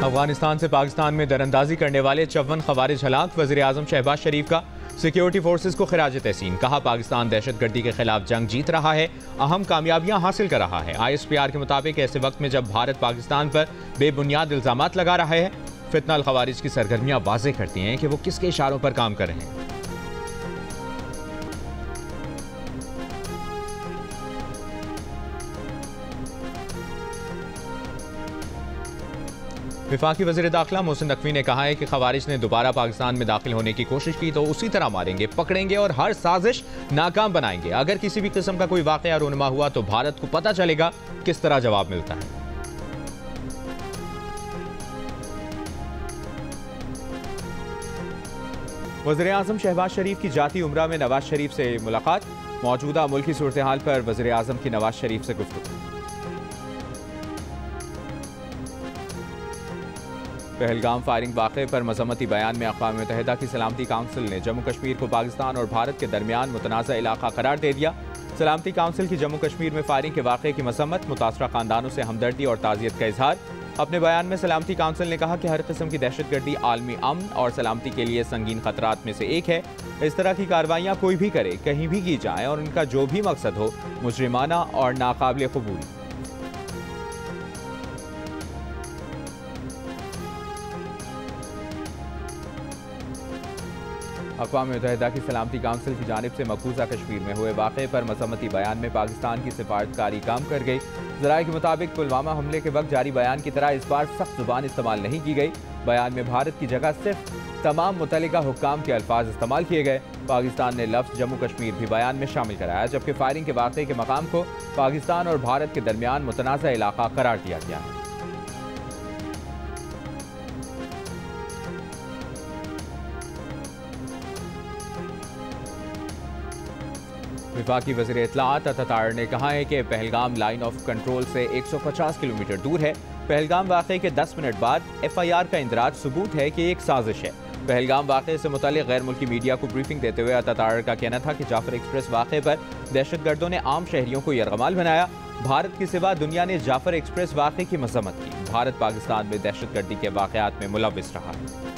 अफगानिस्तान से पाकिस्तान में दरअंदाजी करने वाले 54 खवारिज हलाक। वज़ीर आज़म शहबाज शरीफ का सिक्योरिटी फोर्सेज को खिराज तहसीन। कहा, पाकिस्तान दहशतगर्दी के खिलाफ जंग जीत रहा है, अहम कामयाबियां हासिल कर रहा है। ISPR के मुताबिक ऐसे वक्त में जब भारत पाकिस्तान पर बेबुनियाद इल्जामात लगा रहा है, फितना अल खवारिज की सरगर्मियां वाज़ेह करती हैं कि वो किसके इशारों पर काम कर रहे हैं। वफाकी वज़ीर दाखिला मोहसिन नकवी ने कहा है कि खवारिज ने दोबारा पाकिस्तान में दाखिल होने की कोशिश की तो उसी तरह मारेंगे, पकड़ेंगे और हर साजिश नाकाम बनाएंगे। अगर किसी भी किस्म का कोई वाक़या रूनुमा हुआ तो भारत को पता चलेगा किस तरह जवाब मिलता है। वज़ीर आज़म शहबाज शरीफ की जाती उम्रा में नवाज शरीफ से मुलाकात। मौजूदा मुल्की सूरत हाल पर वज़ीर आज़म की नवाज शरीफ से गुफ्तगू। पहलगाम फायरिंग वाक़े पर मज़म्मती बयान में अक़वाम मुत्तहिदा की सलामती काउंसिल ने जम्मू कश्मीर को पाकिस्तान और भारत के दरमियान मुतनाज़ा इलाका करार दे दिया। सलामती काउंसिल की जम्मू कश्मीर में फायरिंग के वाक़े की मसम्मत, मुतासरा ख़ानदानों से हमदर्दी और ताज़ियत का इजहार। अपने बयान में सलामती काउंसिल ने कहा कि हर किस्म की दहशतगर्दी आलमी अमन और सलामती के लिए संगीन खतरात में से एक है। इस तरह की कार्रवाइयाँ कोई भी करे, कहीं भी की जाएँ और उनका जो भी मकसद हो मुजरिमाना और नाकाबिल कबूल। अक़वाम मुत्तहिदा की सलामती काउंसिल की जानिब से मकबूजा कश्मीर में हुए वाक़े पर मज़म्मती बयान में पाकिस्तान की सिफारतकारी काम कर गई। ज़राए के मुताबिक पुलवामा हमले के वक्त जारी बयान की तरह इस बार सख्त ज़ुबान इस्तेमाल नहीं की गई। बयान में भारत की जगह सिर्फ तमाम मुतल्लिका हुक्काम के अल्फाज इस्तेमाल किए गए। पाकिस्तान ने लफ्ज़ जम्मू कश्मीर भी बयान में शामिल कराया, जबकि फायरिंग के वाक़े के मकाम को पाकिस्तान और भारत के दरमियान मुतनाज़ा इलाका करार दिया गया है। वफाकी वज़ीर इत्तलाआत अता ने कहा है कि पहलगाम लाइन ऑफ कंट्रोल से 150 किलोमीटर दूर है। पहलगाम वाक़े के 10 मिनट बाद FIR का इंदराज सबूत है कि एक साजिश है। पहलगाम वाक़े से मुताल्लिक़ गैर मुल्की मीडिया को ब्रीफिंग देते हुए अता का कहना था कि जाफर एक्सप्रेस वाक़े पर दहशतगर्दों ने आम शहरियों को यरगमाल बनाया। भारत के सिवा दुनिया ने जाफर एक्सप्रेस वाक़े की मज़म्मत की। भारत पाकिस्तान में दहशतगर्दी के वाक़यात में मुलव्विस रहा है।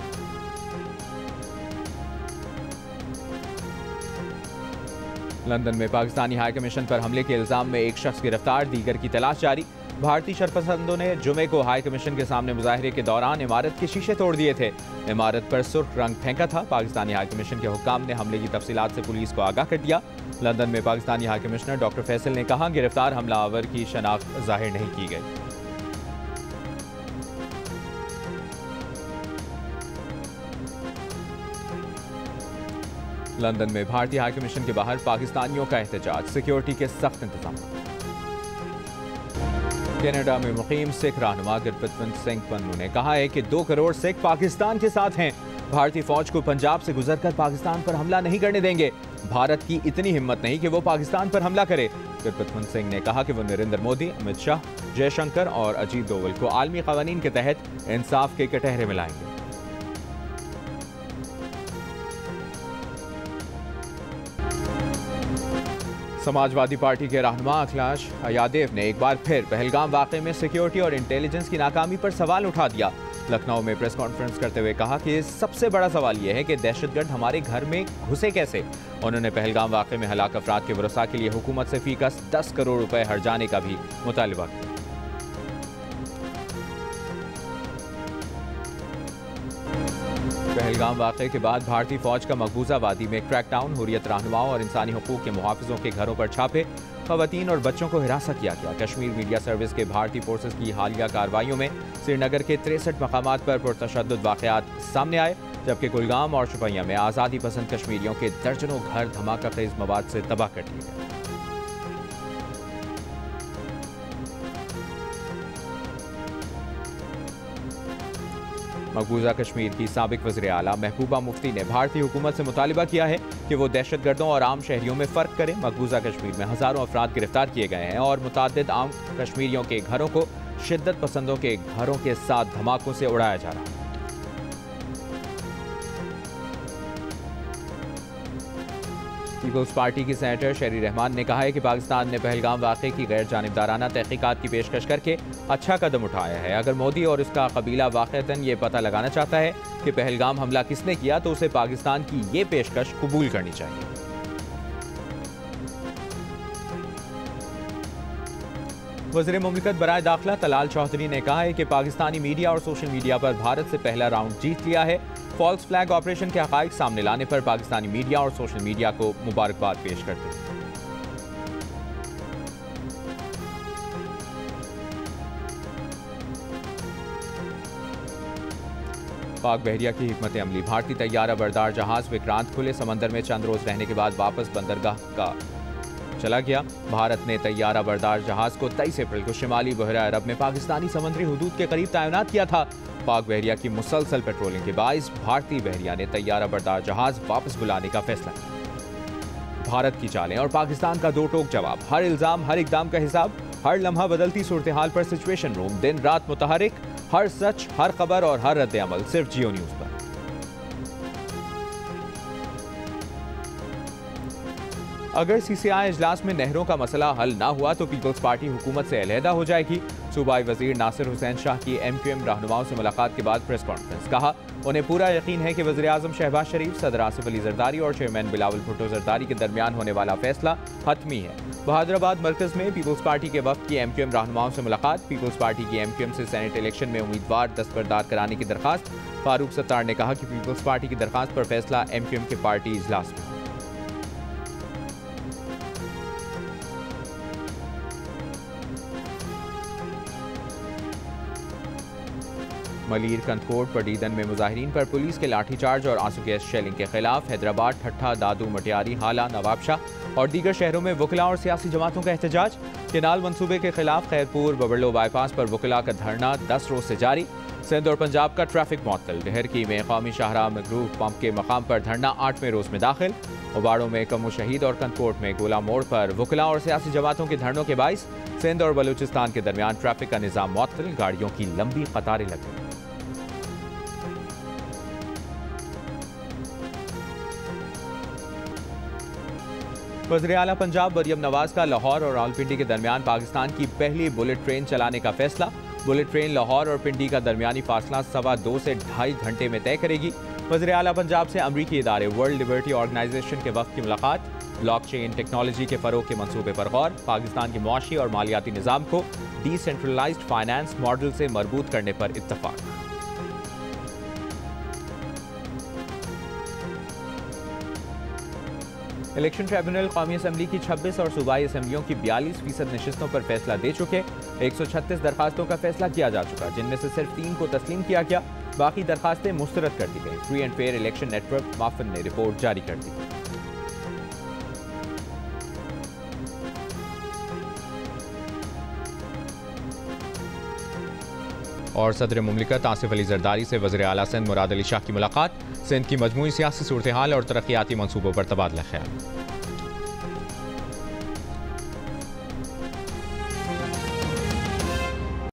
लंदन में पाकिस्तानी हाई कमीशन पर हमले के इल्जाम में एक शख्स गिरफ्तार, दीगर की तलाश जारी। भारतीय शरपसंदों ने जुमे को हाई कमीशन के सामने मुजाहरे के दौरान इमारत के शीशे तोड़ दिए थे। इमारत पर सुर्ख रंग फेंका था। पाकिस्तानी हाई कमीशन के हुक्काम ने हमले की तफसीलात से पुलिस को आगाह कर दिया। लंदन में Pakistani high commissioner doctor Faisal ने कहा, गिरफ्तार हमलावर की शनाख्त जाहिर नहीं की गई। लंदन में भारतीय हाई कमीशन के बाहर पाकिस्तानियों का एहतजाज, सिक्योरिटी के सख्त इंतजाम। कनाडा में मुकीम सिख रहनुमा गुरपतवंत सिंह पन्नू ने कहा है कि 2 करोड़ सिख पाकिस्तान के साथ हैं। भारतीय फौज को पंजाब से गुजरकर पाकिस्तान पर हमला नहीं करने देंगे। भारत की इतनी हिम्मत नहीं कि वो पाकिस्तान पर हमला करे। गुरपतवंत सिंह ने कहा कि वो नरेंद्र मोदी, अमित शाह, जयशंकर और अजीत डोवल को आलमी कवानीन के तहत इंसाफ के कटहरे में लाएंगे। समाजवादी पार्टी के रहनुमा अखिलेश यादव ने एक बार फिर पहलगाम वाक़े में सिक्योरिटी और इंटेलिजेंस की नाकामी पर सवाल उठा दिया। लखनऊ में प्रेस कॉन्फ्रेंस करते हुए कहा कि सबसे बड़ा सवाल यह है कि दहशतगर्द हमारे घर में घुसे कैसे। उन्होंने पहलगाम वाक़े में हलाक अफराद के वरसा के लिए हुकूमत से फीकस 10 करोड़ रुपए हर्जाने का भी मुतालबा किया। पहलगाम वाक़े के बाद भारतीय फौज का मकबूजा वादी में क्रैकडाउन, हुर्रियत रहनुमाओं और इंसानी हुकूक के मुहाफिजों के घरों पर छापे, खवातीन और बच्चों को हिरासत किया गया। कश्मीर मीडिया सर्विस के भारतीय फोर्सेज की हालिया कार्रवाइयों में श्रीनगर के 63 मकामात पर पुरतशद्दुद वाक़यात सामने आए, जबकि कुलगाम और शुपैया में आज़ादी पसंद कश्मीरियों के दर्जनों घर धमाका खेज मवाद से तबाह कर दिए गए। मकबूजा कश्मीर की साबिक वज़ीर आला महबूबा मुफ्ती ने भारतीय हुकूमत से मुतालिबा किया है कि वो दहशतगर्दों और आम शहरियों में फ़र्क करें। मकबूजा कश्मीर में हज़ारों अफराद गिरफ्तार किए गए हैं और मुतादिद आम कश्मीरियों के घरों को शिद्दत पसंदों के घरों के साथ धमाकों से उड़ाया जा रहा है। पीपल्स पार्टी की सेनेटर शेरी रहमान ने कहा है कि पाकिस्तान ने पहलगाम वाक़े की गैर जानिबदाराना तहकीकात की पेशकश करके अच्छा कदम उठाया है। अगर मोदी और उसका कबीला वाक़तन ये पता लगाना चाहता है कि पहलगाम हमला किसने किया तो उसे पाकिस्तान की ये पेशकश कबूल करनी चाहिए। वज़ीर मुमलिकत बराए दाखिला तलाल चौधरी ने कहा है कि पाकिस्तानी मीडिया और सोशल मीडिया पर भारत से पहला राउंड जीत लिया है। फॉल्स फ्लैग ऑपरेशन के हक़ाइक़ सामने लाने पर पाकिस्तानी मीडिया और सोशल मीडिया को मुबारकबाद पेश करते हैं। पाक बहरिया की हिकमत अमली। भारतीय तैयारा बरदार जहाज विक्रांत खुले समंदर में चंद रोज रहने के बाद वापस बंदरगाह का चला गया। भारत ने तैयारा बरदार जहाज को 23 अप्रैल को शिमाली बहरा अरब में पाकिस्तानी समुद्री हुदूद के करीब तैनात किया था। पाक बहरिया की मुसलसल पेट्रोलिंग के बाइस भारतीय बहरिया ने तैयारा बरदार जहाज वापस बुलाने का फैसला किया। भारत की चालें और पाकिस्तान का दो टोक जवाब। हर इल्जाम, हर इकदाम का हिसाब, हर लम्हा बदलती सूरत हाल पर सिचुएशन रूम, दिन रात मुतहरिक, हर सच, हर खबर और हर रद्द अमल सिर्फ जियो न्यूज पर। अगर सीसीआई इजलास में नहरों का मसला हल ना हुआ तो पीपल्स पार्टी हुकूमत से अलहदा हो जाएगी। सूबाई वजीर नासिर हुसैन शाह की MQM रहनुमाओं से मुलाकात के बाद प्रेस कॉन्फ्रेंस। कहा, उन्हें पूरा यकीन है कि वज़ीर आज़म शहबाज शरीफ, सदर आसिफ अली जरदारी और चेयरमैन बिलावल भुट्टो जरदारी के दरमियान होने वाला फैसला हतमी है। बहादुराबाद मरकज में पीपल्स पार्टी के वफ्द की MQM रहनुमाओं से मुलाकात। पीपल्स पार्टी की MQM से सेनेट इलेक्शन में उम्मीदवार दस्तबरदार कराने की दरखास्त। फारूक सत्तार ने कहा कि पीपल्स पार्टी की दरखास्त पर फैसला MQM के पार्टी इजलास में। मलीर, कंदकोट, पडीदन में मुजाहिरीन पर पुलिस के लाठीचार्ज और आंसू गैस शेलिंग के खिलाफ हैदराबाद, ठट्ठा, दादू, मटियारी, हाला, नवाबशाह और दीगर शहरों में वकला और सियासी जमातों का एहतजाज। केनाल मंसूबे के खिलाफ खैरपुर बबरलो बाईपास पर वकला का धरना 10 रोज से जारी। सिंध और पंजाब का ट्रैफिक मुअत्तल। डहरकी में कौमी शाहराह मगरूह पंप के मकाम पर धरना 8वें रोज में दाखिल। उबाड़ों में कमो शहीद और कंदकोट में गोला मोड़ पर वकला और सियासी जमातों के धरनों के बाइस सिंध और बलूचिस्तान के दरमियान ट्रैफिक का निज़ाम मुअत्तल। गाड़ियों की लंबी कतारें लग गई। वज़ीर आला पंजाब मरियम नवाज का लाहौर और रावलपिंडी के दरमियान पाकिस्तान की पहली बुलेट ट्रेन चलाने का फैसला। बुलेट ट्रेन लाहौर और पिंडी का दरमियानी फासला 2.25 से 2.5 घंटे में तय करेगी। वज़ीर आला पंजाब से अमरीकी इदारे वर्ल्ड लिबर्टी ऑर्गेनाइजेशन के वक्त की मुलाकात। ब्लॉकचेन टेक्नोलॉजी के फ़रोग के मंसूबे पर गौर। पाकिस्तान के मुआशी और मालियाती निज़ाम को डिसेंट्रलाइज्ड फाइनेंस मॉडल से मरबूत करने पर इत्तफाक। इलेक्शन ट्रिब्यूनल कौमी असम्बली की 26 और सूबाई असम्बलियों की 42% नशिस्तों पर फैसला दे चुके। 136 दरखास्तों का फैसला किया जा चुका, जिनमें से सिर्फ 3 को तस्लीम किया गया। बाकी दरखास्तें मुस्तरद कर दी गई। Free and fair election network माफन ने रिपोर्ट जारी कर दी। और सदर मुमलिकत आसिफ अली जरदारी से वज़ीर आला सिंध मुराद अली शाह की मुलाकात। सिंध की मजमूई सियासी सूरत हाल और तरक्याती मंसूबों पर तबादला ख्याल।